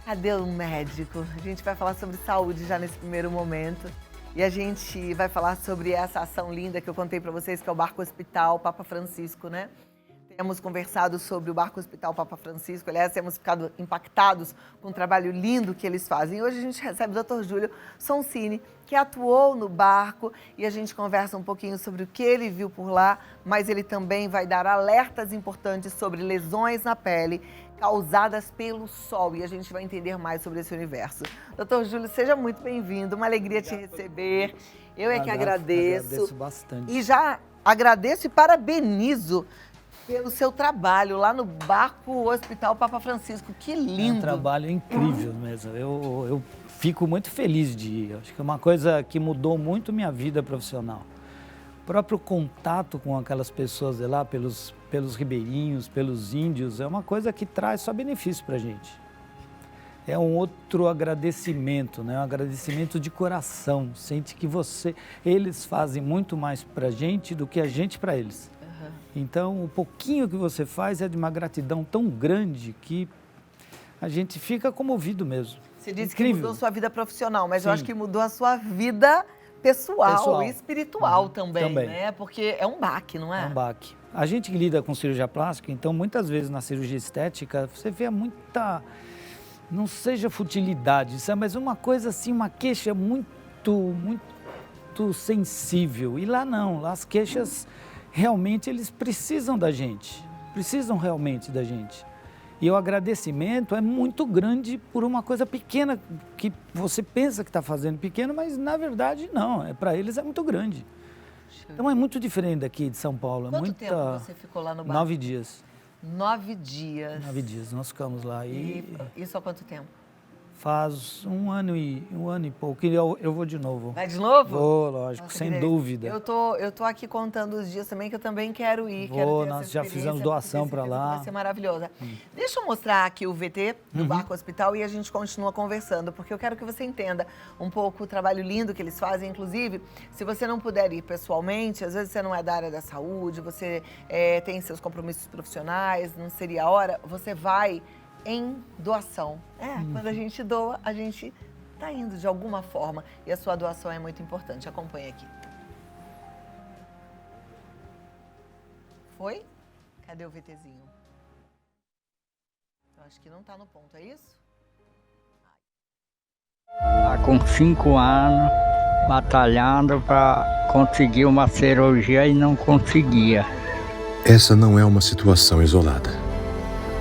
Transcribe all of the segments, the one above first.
Cadê o médico? A gente vai falar sobre saúde já nesse primeiro momento. E a gente vai falar sobre essa ação linda que eu contei para vocês, que é o Barco Hospital Papa Francisco, né? Temos conversado sobre o Barco Hospital Papa Francisco, aliás, temos ficado impactados com o trabalho lindo que eles fazem. Hoje a gente recebe o Dr. Júlio Sonsini, que atuou no barco, e a gente conversa um pouquinho sobre o que ele viu por lá, mas ele também vai dar alertas importantes sobre lesões na pele causadas pelo sol, e a gente vai entender mais sobre esse universo. Dr. Júlio, seja muito bem-vindo, uma alegria te receber. Eu é que agradeço. Agradeço bastante. E já agradeço e parabenizo pelo seu trabalho lá no Barco Hospital Papa Francisco. Que lindo! É um trabalho incrível mesmo. Eu fico muito feliz de ir. Acho que é uma coisa que mudou muito minha vida profissional. O próprio contato com aquelas pessoas de lá, pelos ribeirinhos, pelos índios, é uma coisa que traz só benefício para a gente. É um outro agradecimento, né? Um agradecimento de coração. Sente que eles fazem muito mais para a gente do que a gente para eles. Então, o pouquinho que você faz é de uma gratidão tão grande que a gente fica comovido mesmo. Você disse Incrível. que mudou sua vida profissional, mas Sim. eu acho que mudou a sua vida pessoal. E espiritual também, né? Porque é um baque, não é? É um baque. A gente que lida com cirurgia plástica, então, muitas vezes na cirurgia estética, você vê muita, não seja futilidade, sabe? Mas uma coisa assim, uma queixa muito sensível. E lá não, lá as queixas realmente eles precisam da gente, precisam realmente da gente. E o agradecimento é muito grande por uma coisa pequena que você pensa que está fazendo pequeno, mas na verdade não, para eles é muito grande. Então é muito diferente daqui de São Paulo. Quanto tempo você ficou lá no barco? 9 dias. 9 dias. 9 dias, nós ficamos lá. E isso há quanto tempo? Faz um ano e pouco. E eu vou de novo. Vai de novo? Vou, lógico, Nossa, sem dúvida. Eu tô aqui contando os dias também, que eu também quero ir. Vou, nós já fizemos doação para lá. Vai ser maravilhosa. Deixa eu mostrar aqui o VT do Barco Hospital e a gente continua conversando, porque eu quero que você entenda um pouco o trabalho lindo que eles fazem. Inclusive, se você não puder ir pessoalmente, às vezes você não é da área da saúde, você tem seus compromissos profissionais, não seria a hora, você vai em doação. Quando a gente doa, a gente está indo de alguma forma. E a sua doação é muito importante. Acompanhe aqui. Foi? Cadê o VTzinho? Eu acho que não está no ponto, é isso? Tá com 5 anos batalhando para conseguir uma cirurgia e não conseguia. Essa não é uma situação isolada.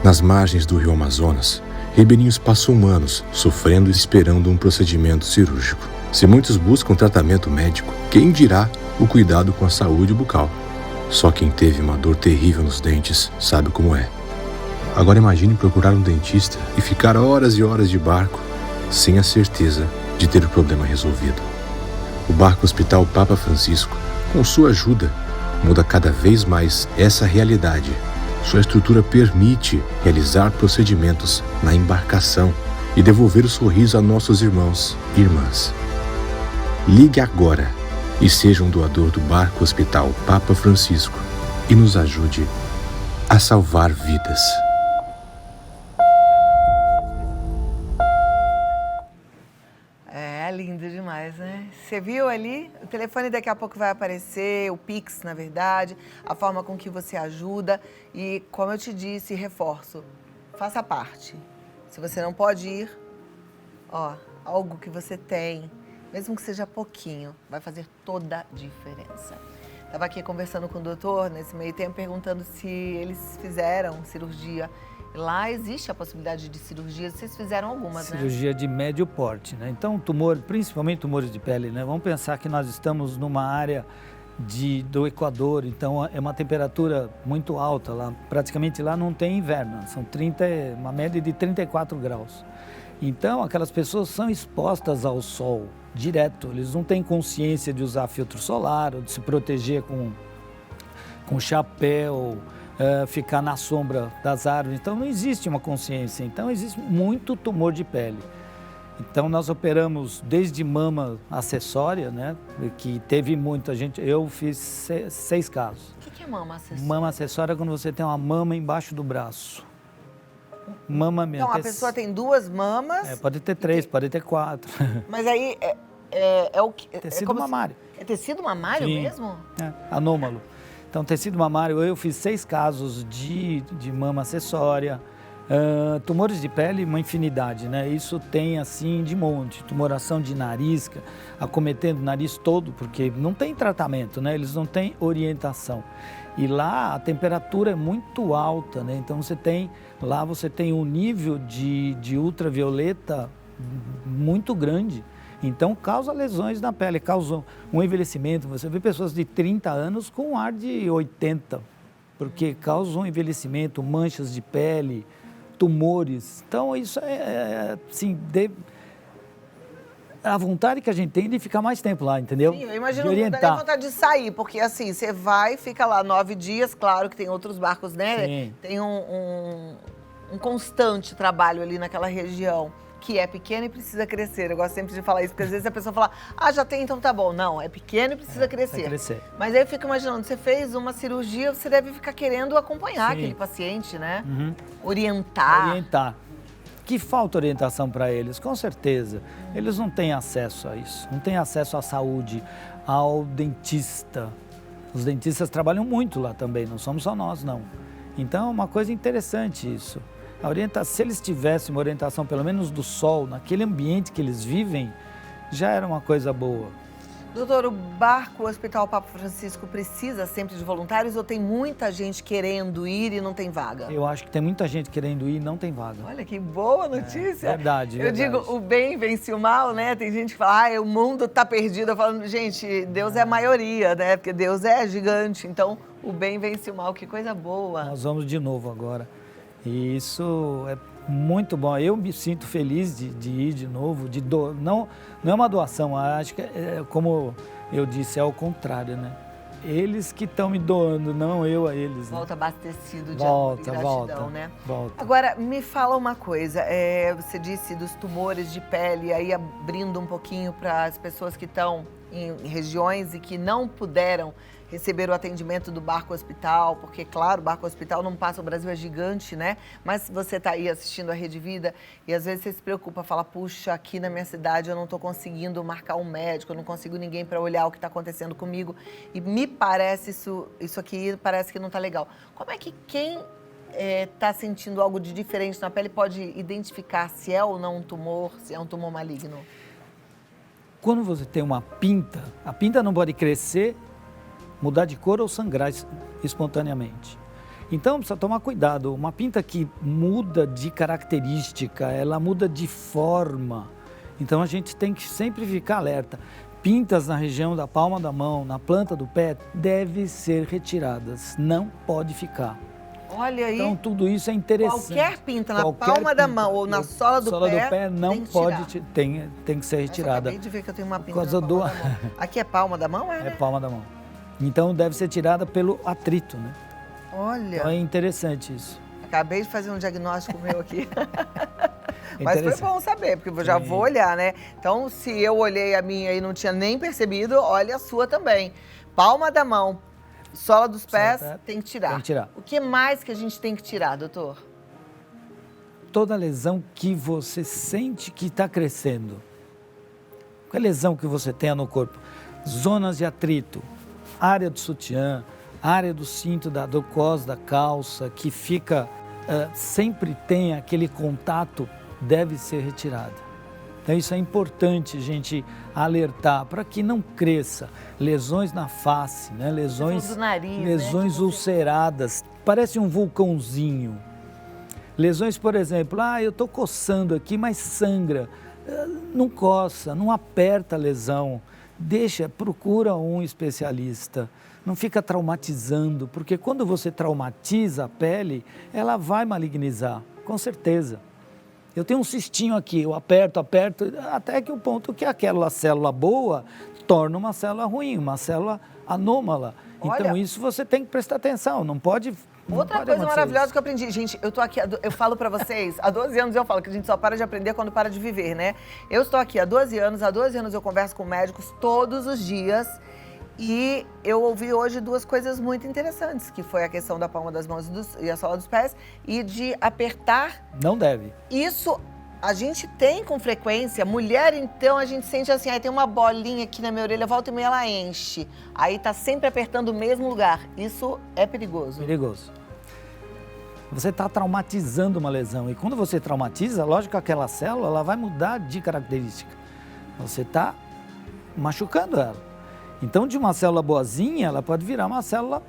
Nas margens do rio Amazonas, ribeirinhos passam anos sofrendo e esperando um procedimento cirúrgico. Se muitos buscam tratamento médico, quem dirá o cuidado com a saúde bucal? Só quem teve uma dor terrível nos dentes sabe como é. Agora imagine procurar um dentista e ficar horas e horas de barco sem a certeza de ter o problema resolvido. O Barco Hospital Papa Francisco, com sua ajuda, muda cada vez mais essa realidade. Sua estrutura permite realizar procedimentos na embarcação e devolver o sorriso a nossos irmãos e irmãs. Ligue agora e seja um doador do Barco Hospital Papa Francisco e nos ajude a salvar vidas. É lindo demais, né? Você viu ali? O telefone daqui a pouco vai aparecer, o Pix, na verdade, a forma com que você ajuda. E, como eu te disse, reforço, faça parte. Se você não pode ir, algo que você tem, mesmo que seja pouquinho, vai fazer toda a diferença. Estava aqui conversando com o doutor, nesse meio tempo, perguntando se eles fizeram cirurgia. Lá existe a possibilidade de cirurgia, vocês fizeram algumas, né? Cirurgia de médio porte, né? Então, principalmente tumores de pele, né? Vamos pensar que nós estamos numa área do Equador, então é uma temperatura muito alta lá. Praticamente lá não tem inverno, são uma média de 34 graus. Então, aquelas pessoas são expostas ao sol direto, eles não têm consciência de usar filtro solar, ou de se proteger com chapéu, ficar na sombra das árvores. Então, não existe uma consciência. Então, existe muito tumor de pele. Então, nós operamos desde mama acessória, né? Que teve muita gente. Eu fiz 6 casos. O que é mama acessória? Mama acessória é quando você tem uma mama embaixo do braço. Mama mesmo. Então, a pessoa tem 2 mamas. Pode ter 3, pode ter 4. Mas aí é o que? Tecido mamário. É tecido mamário Sim. mesmo? Anômalo. Então, tecido mamário, eu fiz 6 casos de mama acessória. Tumores de pele, uma infinidade, né? Isso tem, assim, de monte. Tumoração de nariz, acometendo o nariz todo, porque não tem tratamento, né? Eles não têm orientação. E lá a temperatura é muito alta, né? Então, você tem um nível de ultravioleta muito grande. Então, causa lesões na pele, causa um envelhecimento. Você vê pessoas de 30 anos com um ar de 80, porque causa um envelhecimento, manchas de pele, tumores. Então, isso assim, a vontade que a gente tem de ficar mais tempo lá, entendeu? Sim, eu imagino de que não dá nem orientar. vontade de sair, porque assim, você vai, fica lá 9 dias, claro que tem outros barcos, né? Sim. Tem um constante trabalho ali naquela região, que é pequena e precisa crescer. Eu gosto sempre de falar isso, porque às vezes a pessoa fala, já tem, então tá bom. Não, é pequeno e precisa crescer. Crescer. Mas aí eu fico imaginando, você fez uma cirurgia, você deve ficar querendo acompanhar Sim. aquele paciente, né? Uhum. Orientar. Que falta orientação para eles, com certeza. Eles não têm acesso a isso, não têm acesso à saúde, ao dentista. Os dentistas trabalham muito lá também, não somos só nós, não. Então é uma coisa interessante isso. Se eles tivessem uma orientação, pelo menos do sol, naquele ambiente que eles vivem, já era uma coisa boa. Doutor, o barco Hospital Papa Francisco precisa sempre de voluntários ou tem muita gente querendo ir e não tem vaga? Eu acho que tem muita gente querendo ir e não tem vaga. Olha que boa notícia. Verdade. Eu digo, o bem vence o mal, né? Tem gente que fala, o mundo tá perdido. Eu falo, gente, Deus é a maioria, né? Porque Deus é gigante, então o bem vence o mal, que coisa boa. Nós vamos de novo agora. E isso é muito bom. Eu me sinto feliz de ir de novo, não é uma doação, acho que como eu disse, é o contrário, né? Eles que estão me doando, não eu a eles. Volta né? abastecido de amor e gratidão, né? Volta. Agora, me fala uma coisa, você disse dos tumores de pele, aí abrindo um pouquinho para as pessoas que estão em regiões e que não puderam receber o atendimento do Barco Hospital, porque, claro, o Barco Hospital não passa, o Brasil é gigante, né? Mas você está aí assistindo a Rede Vida e às vezes você se preocupa, fala, puxa, aqui na minha cidade eu não estou conseguindo marcar um médico, eu não consigo ninguém para olhar o que está acontecendo comigo. E me parece, isso aqui parece que não está legal. Como é que quem está sentindo algo de diferente na pele pode identificar se é ou não um tumor, se é um tumor maligno? Quando você tem uma pinta, a pinta não pode crescer, mudar de cor ou sangrar espontaneamente. Então, precisa tomar cuidado. Uma pinta que muda de característica, ela muda de forma. Então, a gente tem que sempre ficar alerta. Pintas na região da palma da mão, na planta do pé, devem ser retiradas. Não pode ficar. Olha aí. Então, tudo isso é interessante. Qualquer pinta na palma da mão ou na sola do pé não pode, tem que ser retirada. Eu acabei de ver que eu tenho uma pinta Por causa na palma da mão. Aqui é palma da mão, É palma da mão. Então, deve ser tirada pelo atrito, né? Olha. Então, é interessante isso. Acabei de fazer um diagnóstico meu aqui. Mas foi bom saber, porque eu já vou olhar, né? Então, se eu olhei a minha e não tinha nem percebido, olha a sua também. Palma da mão, sola dos pés, tem que tirar. Tem que tirar. O que mais que a gente tem que tirar, doutor? Toda lesão que você sente que está crescendo. Qual lesão que você tenha no corpo? Zonas de atrito, área do sutiã, área do cinto, do cos, da calça, que fica, sempre tem aquele contato, deve ser retirada. Então isso é importante a gente alertar para que não cresça. Lesões na face, né? Lesões, do nariz, lesões ulceradas, parece um vulcãozinho. Lesões, por exemplo, eu estou coçando aqui, mas sangra. Não coça, não aperta a lesão. Procura um especialista, não fica traumatizando, porque quando você traumatiza a pele, ela vai malignizar, com certeza. Eu tenho um cistinho aqui, eu aperto, até que o ponto que aquela célula boa torna uma célula ruim, uma célula anômala. Então isso você tem que prestar atenção, não pode... Outra coisa maravilhosa que eu aprendi, gente, eu tô aqui, eu falo pra vocês, há 12 anos eu falo que a gente só para de aprender quando para de viver, né? Eu estou aqui há 12 anos eu converso com médicos todos os dias E eu ouvi hoje duas coisas muito interessantes, que foi a questão da palma das mãos e a sola dos pés e de apertar. Não deve. Isso a gente tem com frequência. Mulher, então, a gente sente assim, aí tem uma bolinha aqui na minha orelha, volta e meia ela enche. Aí tá sempre apertando o mesmo lugar. Isso é perigoso. Perigoso. Você está traumatizando uma lesão. E quando você traumatiza, lógico que aquela célula ela vai mudar de característica. Você está machucando ela. Então, de uma célula boazinha, ela pode virar uma célula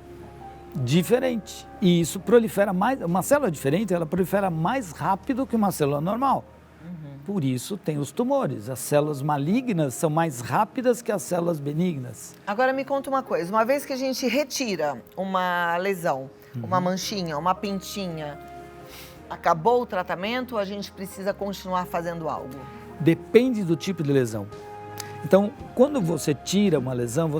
diferente. E isso prolifera mais. Uma célula diferente, ela prolifera mais rápido que uma célula normal. Por isso tem os tumores. As células malignas são mais rápidas que as células benignas. Agora me conta uma coisa. Uma vez que a gente retira uma lesão, uma manchinha, uma pintinha, acabou o tratamento ou a gente precisa continuar fazendo algo? Depende do tipo de lesão. Então, quando você tira uma lesão,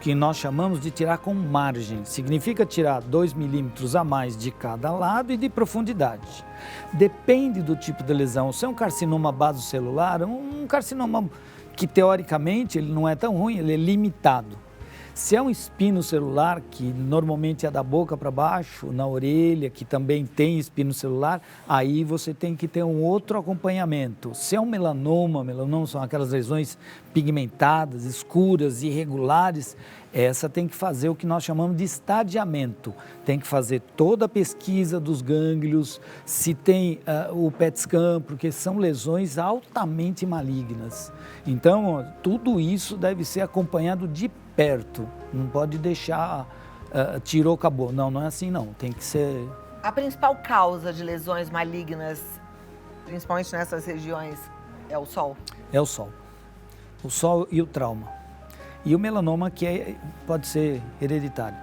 que nós chamamos de tirar com margem. Significa tirar 2 milímetros a mais de cada lado e de profundidade. Depende do tipo de lesão. Se é um carcinoma basocelular, um carcinoma que teoricamente ele não é tão ruim, ele é limitado. Se é um espino celular, que normalmente é da boca para baixo, na orelha, que também tem espino celular, aí você tem que ter um outro acompanhamento. Se é um melanoma são aquelas lesões pigmentadas, escuras, irregulares, essa tem que fazer o que nós chamamos de estadiamento. Tem que fazer toda a pesquisa dos gânglios, se tem o PET scan, porque são lesões altamente malignas. Então, tudo isso deve ser acompanhado de perto, não pode deixar, tirou, acabou. Não é assim não, tem que ser... A principal causa de lesões malignas, principalmente nessas regiões, é o sol? É o sol. O sol e o trauma. E o melanoma, pode ser hereditário.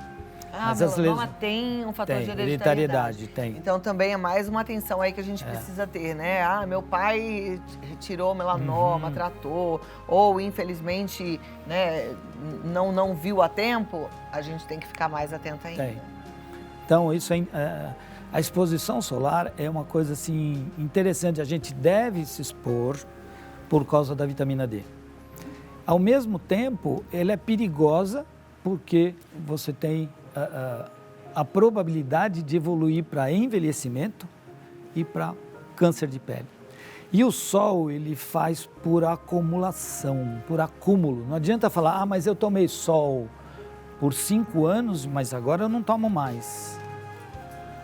Mas o melanoma tem um fator de hereditariedade. Tem. Então também é mais uma atenção aí que a gente precisa ter, né? Meu pai retirou melanoma, tratou, ou infelizmente, né, não viu a tempo, a gente tem que ficar mais atento ainda. Tem. Então, a exposição solar é uma coisa assim interessante, a gente deve se expor por causa da vitamina D. Ao mesmo tempo, ela é perigosa porque você tem a probabilidade de evoluir para envelhecimento e para câncer de pele. E o sol, ele faz por acumulação, por acúmulo. Não adianta falar, mas eu tomei sol por 5 anos, mas agora eu não tomo mais.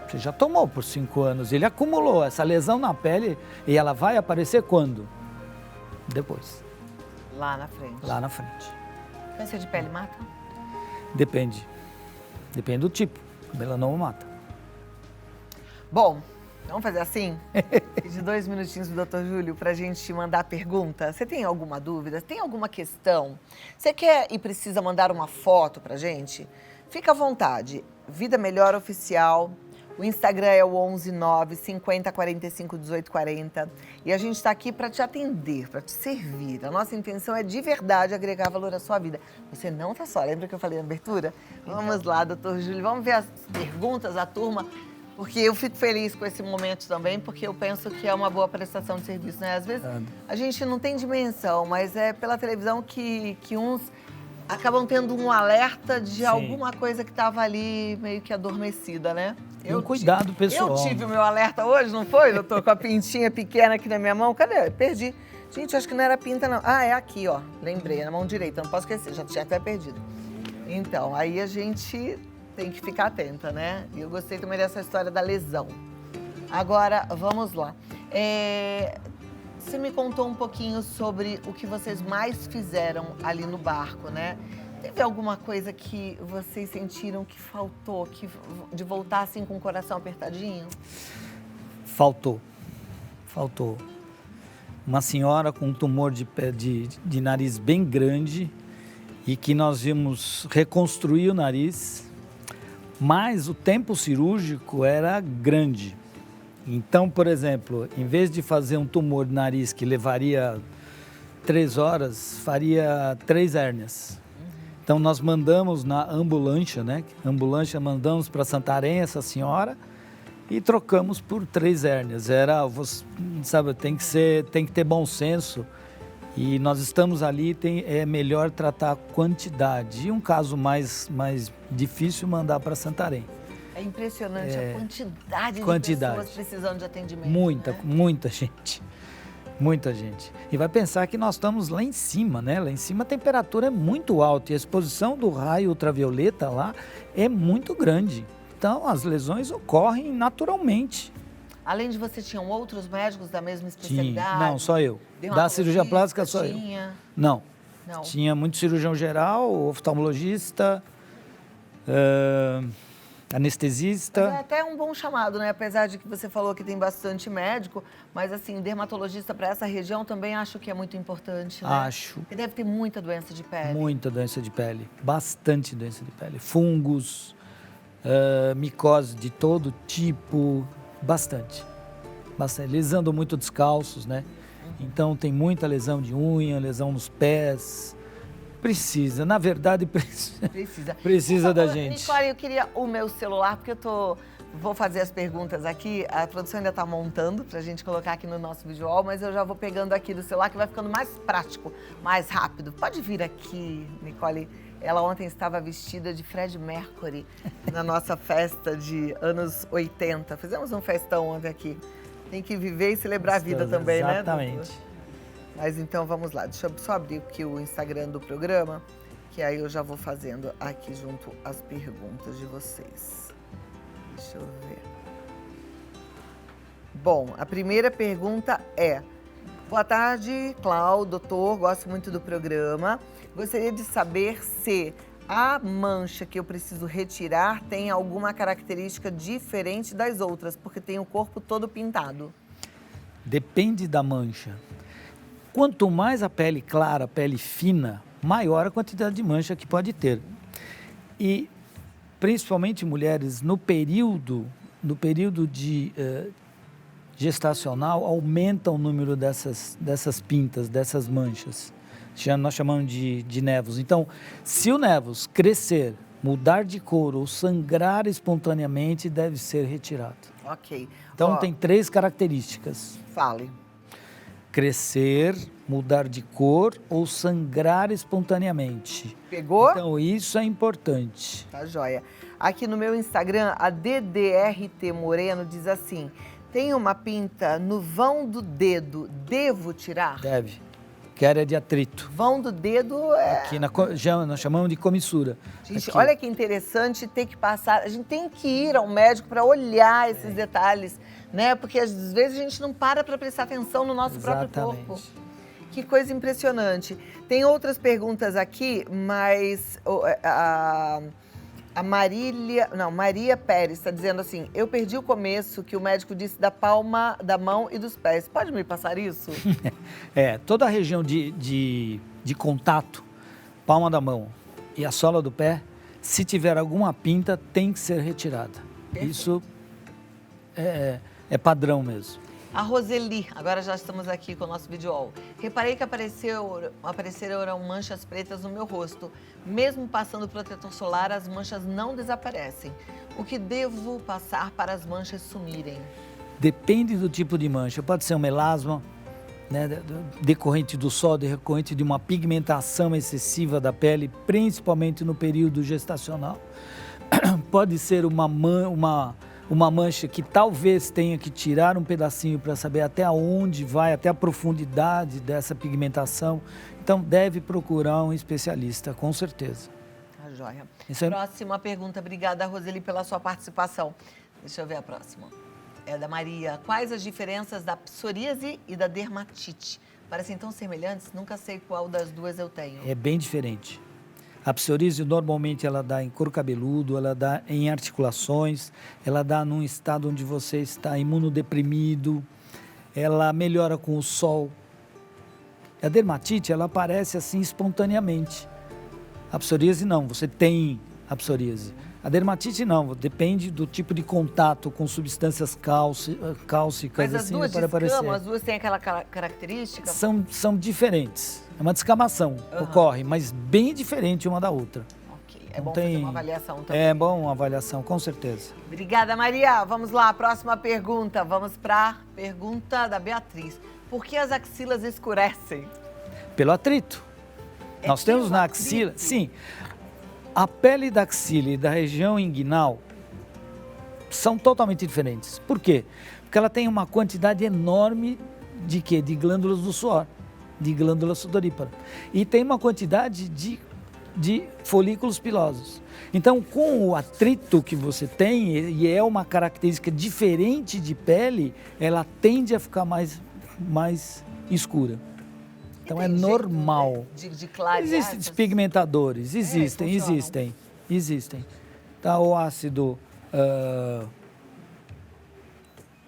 Você já tomou por 5 anos, ele acumulou essa lesão na pele e ela vai aparecer quando? Depois. Lá na frente. Lá na frente. Câncer de pele mata? Depende do tipo. O melanoma mata. Bom, vamos fazer assim? De 2 minutinhos do Dr. Júlio pra gente mandar pergunta. Você tem alguma dúvida? Tem alguma questão? Você quer e precisa mandar uma foto pra gente? Fica à vontade. Vida Melhor Oficial. O Instagram é o 119 50 45 18 40. E a gente está aqui para te atender, para te servir. A nossa intenção é de verdade agregar valor à sua vida. Você não está só, lembra que eu falei na abertura? Vamos lá, doutor Júlio, vamos ver as perguntas da turma, porque eu fico feliz com esse momento também, porque eu penso que é uma boa prestação de serviço, né? Às vezes a gente não tem dimensão, mas é pela televisão que uns acabam tendo um alerta de alguma coisa que estava ali meio que adormecida, né? Cuidado pessoal. Eu tive o meu alerta hoje, não foi? Eu tô com a pintinha pequena aqui na minha mão. Cadê? Perdi. Gente, acho que não era pinta, não. Ah, é aqui, ó. Lembrei, na mão direita. Não posso esquecer, já tinha até perdido. Então, aí a gente tem que ficar atenta, né? E eu gostei também dessa história da lesão. Agora, vamos lá. Você me contou um pouquinho sobre o que vocês mais fizeram ali no barco, né? Teve alguma coisa que vocês sentiram que faltou, de voltar assim com o coração apertadinho? Faltou. Uma senhora com um tumor de nariz bem grande e que nós vimos reconstruir o nariz, mas o tempo cirúrgico era grande. Então, por exemplo, em vez de fazer um tumor de nariz que levaria 3 horas, faria 3 hérnias. Então, nós mandamos na ambulância, né? Ambulância, mandamos para Santarém essa senhora e trocamos por 3 hérnias. Sabe, tem que ter bom senso E nós estamos ali, é melhor tratar a quantidade. E um caso mais difícil, mandar para Santarém. É impressionante a quantidade de pessoas precisando de atendimento. Muita gente. Muita gente. E vai pensar que nós estamos lá em cima, né? Lá em cima a temperatura é muito alta e a exposição do raio ultravioleta lá é muito grande. Então as lesões ocorrem naturalmente. Além de você, tinham outros médicos da mesma especialidade? Não, só eu. Da cirurgia plástica, só eu. Não. Tinha muito cirurgião geral, oftalmologista, anestesista. Mas é até um bom chamado, né? Apesar de que você falou que tem bastante médico, mas assim, dermatologista para essa região também acho que é muito importante, né? Acho. Porque deve ter muita doença de pele. Muita doença de pele, bastante doença de pele. Fungos, micose de todo tipo, bastante. Eles andam muito descalços, né? Então tem muita lesão de unha, lesão nos pés. Precisa, na verdade precisa da gente. Nicole, eu queria o meu celular, porque vou fazer as perguntas aqui, a produção ainda está montando pra gente colocar aqui no nosso visual, mas eu já vou pegando aqui do celular, que vai ficando mais prático, mais rápido. Pode vir aqui, Nicole. Ela ontem estava vestida de Fred Mercury na nossa festa de anos 80. Fizemos um festão ontem aqui. Tem que viver e celebrar a vida também, né? Exatamente. Mas então vamos lá, deixa eu só abrir aqui o Instagram do programa, que aí eu já vou fazendo aqui junto as perguntas de vocês. Deixa eu ver. Bom, a primeira pergunta é: boa tarde, Cláudio, doutor, gosto muito do programa. Gostaria de saber se a mancha que eu preciso retirar tem alguma característica diferente das outras, porque tem o corpo todo pintado. Depende da mancha. Quanto mais a pele clara, a pele fina, maior a quantidade de mancha que pode ter. E, principalmente mulheres, no período de gestacional, aumenta o número dessas pintas, dessas manchas. Nós chamamos de névos. Então, se o névos crescer, mudar de cor ou sangrar espontaneamente, deve ser retirado. Ok. Então, tem 3 características. Fale. Crescer, mudar de cor ou sangrar espontaneamente. Pegou? Então, isso é importante. Tá joia. Aqui no meu Instagram, a DDRT Moreno diz assim: tem uma pinta no vão do dedo, devo tirar? Deve, que é área de atrito. Vão do dedo é... Aqui nós chamamos de comissura. Gente, aqui. Olha que interessante ter que passar, a gente tem que ir ao médico para olhar esses detalhes, né? Porque às vezes a gente não para prestar atenção no nosso próprio corpo. Que coisa impressionante. Tem outras perguntas aqui, mas a Maria Pérez está dizendo assim: eu perdi o começo que o médico disse da palma da mão e dos pés. Pode me passar isso? Toda a região de contato, palma da mão e a sola do pé, se tiver alguma pinta, tem que ser retirada. Perfeito. Isso é padrão mesmo. A Roseli, agora já estamos aqui com o nosso videoall. Reparei que apareceram manchas pretas no meu rosto. Mesmo passando protetor solar, as manchas não desaparecem. O que devo passar para as manchas sumirem? Depende do tipo de mancha. Pode ser um melasma, né, decorrente do sol, decorrente de uma pigmentação excessiva da pele, principalmente no período gestacional. Pode ser uma mancha que talvez tenha que tirar um pedacinho para saber até onde vai, até a profundidade dessa pigmentação. Então, deve procurar um especialista, com certeza. Tá joia. Próxima pergunta. Obrigada, Roseli, pela sua participação. Deixa eu ver a próxima. É da Maria. Quais as diferenças da psoríase e da dermatite? Parecem tão semelhantes, nunca sei qual das duas eu tenho. É bem diferente. A psoríase, normalmente, ela dá em couro cabeludo, ela dá em articulações, ela dá num estado onde você está imunodeprimido, ela melhora com o sol. A dermatite, ela aparece assim espontaneamente. A psoríase não, você tem a psoríase. A dermatite não, depende do tipo de contato com substâncias cálcicas. Mas as duas descamam, as duas têm aquela característica? São diferentes. É uma descamação, ocorre, mas bem diferente uma da outra. Ok, é bom fazer uma avaliação também. É bom uma avaliação, com certeza. Obrigada, Maria. Vamos lá, próxima pergunta. Vamos para a pergunta da Beatriz. Por que as axilas escurecem? Pelo atrito. Nós temos na axila... Sim. A pele da axila e da região inguinal são totalmente diferentes. Por quê? Porque ela tem uma quantidade enorme de quê? De glândulas do suor, de glândula sudorípara. E tem uma quantidade de folículos pilosos. Então, com o atrito que você tem, e é uma característica diferente de pele, ela tende a ficar mais escura. Então, é normal. De clarear. Existem despigmentadores, existem. Tá, o ácido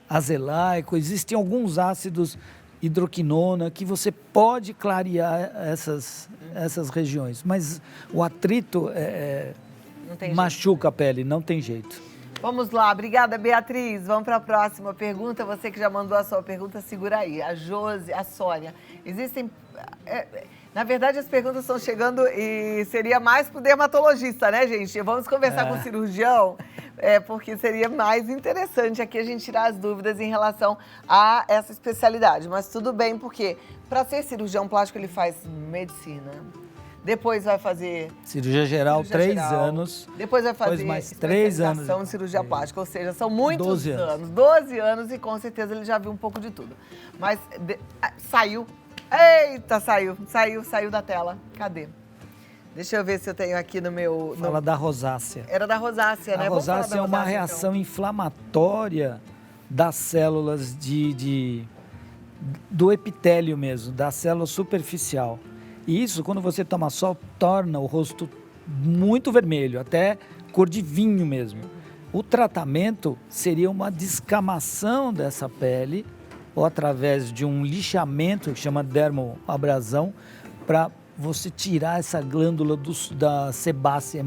azelaico, existem alguns ácidos hidroquinona que você pode clarear essas regiões, mas o atrito machuca a pele, não tem jeito. Vamos lá, obrigada, Beatriz. Vamos para a próxima pergunta. Você que já mandou a sua pergunta, segura aí. A Josi, a Sônia. Existem... na verdade, as perguntas estão chegando e seria mais para o dermatologista, né, gente? Vamos conversar com o cirurgião, porque seria mais interessante aqui a gente tirar as dúvidas em relação a essa especialidade. Mas tudo bem, porque para ser cirurgião plástico ele faz medicina. Depois vai fazer... Cirurgia geral, 3 anos. Depois vai fazer mais 3 anos de cirurgia plástica. Ou seja, são muitos 12 anos. 12 anos e com certeza ele já viu um pouco de tudo. Mas saiu. Eita, saiu da tela. Cadê? Deixa eu ver se eu tenho aqui no meu... Fala da rosácea. Era da rosácea, né? A rosácea é uma reação inflamatória das células do epitélio mesmo, da célula superficial. E isso, quando você toma sol, torna o rosto muito vermelho, até cor de vinho mesmo. O tratamento seria uma descamação dessa pele, ou através de um lixamento, que chama dermoabrasão, para você tirar essa glândula da sebácea.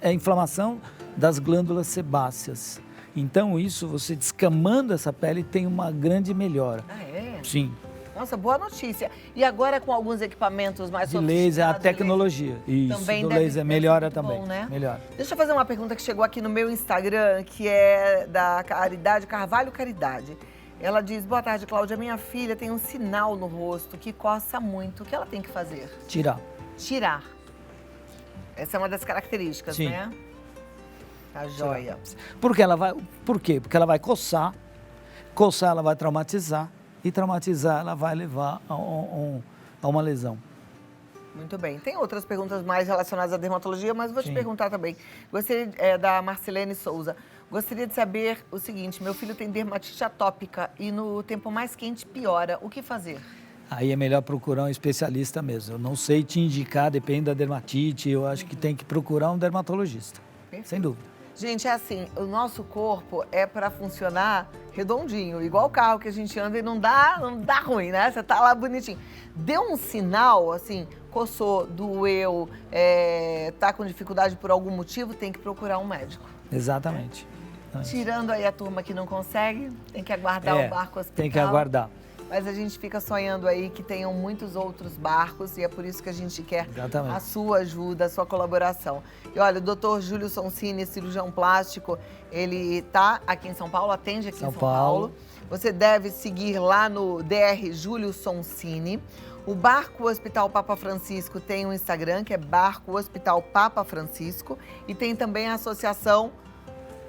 É inflamação das glândulas sebáceas. Então, isso, você descamando essa pele, tem uma grande melhora. Ah, é? Sim. Nossa, boa notícia. E agora com alguns equipamentos mais sofisticados. De laser, a tecnologia. Isso, também do laser melhora também. Bom, né? Melhora. Deixa eu fazer uma pergunta que chegou aqui no meu Instagram, que é da Caridade, Carvalho Caridade. Ela diz, boa tarde, Cláudia. Minha filha tem um sinal no rosto que coça muito. O que ela tem que fazer? Tirar. Tirar. Essa é uma das características, sim, né? Tá joia. Por quê? Porque ela vai coçar, ela vai traumatizar, e traumatizar ela vai levar a uma lesão. Muito bem. Tem outras perguntas mais relacionadas à dermatologia, mas vou te perguntar também. Gostaria da Marcelene Souza. Gostaria de saber o seguinte, meu filho tem dermatite atópica e no tempo mais quente piora. O que fazer? Aí é melhor procurar um especialista mesmo. Eu não sei te indicar, depende da dermatite, eu acho que tem que procurar um dermatologista. Perfeito. Sem dúvida. Gente, é assim, o nosso corpo é para funcionar redondinho, igual o carro que a gente anda e não dá ruim, né? Você tá lá bonitinho. Deu um sinal, assim, coçou, doeu, tá com dificuldade por algum motivo, tem que procurar um médico. Exatamente. Tirando aí a turma que não consegue, tem que aguardar o barco hospital. Tem que aguardar. Mas a gente fica sonhando aí que tenham muitos outros barcos e é por isso que a gente quer a sua ajuda, a sua colaboração. E olha, o Dr. Júlio Sonsini, cirurgião plástico, ele tá aqui em São Paulo, atende aqui em São Paulo. Você deve seguir lá no Dr. Júlio Sonsini. O Barco Hospital Papa Francisco tem um Instagram, que é Barco Hospital Papa Francisco. E tem também a associação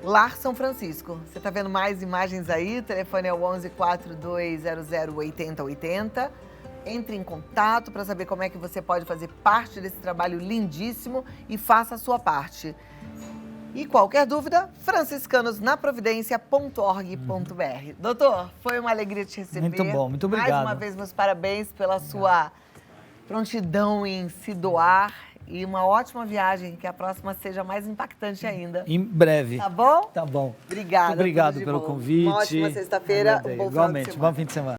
Lar São Francisco. Você está vendo mais imagens aí? O telefone é o 11 4200 8080. Entre em contato para saber como é que você pode fazer parte desse trabalho lindíssimo e faça a sua parte. E qualquer dúvida, franciscanosnaprovidencia.org.br. Doutor, foi uma alegria te receber. Muito bom, muito obrigado. Mais uma vez, meus parabéns pela sua prontidão em se doar. E uma ótima viagem, que a próxima seja mais impactante ainda. Em breve. Tá bom? Tá bom. Obrigada. Muito obrigado pelo convite. Uma ótima sexta-feira, um bom final de semana. Igualmente, bom fim de semana.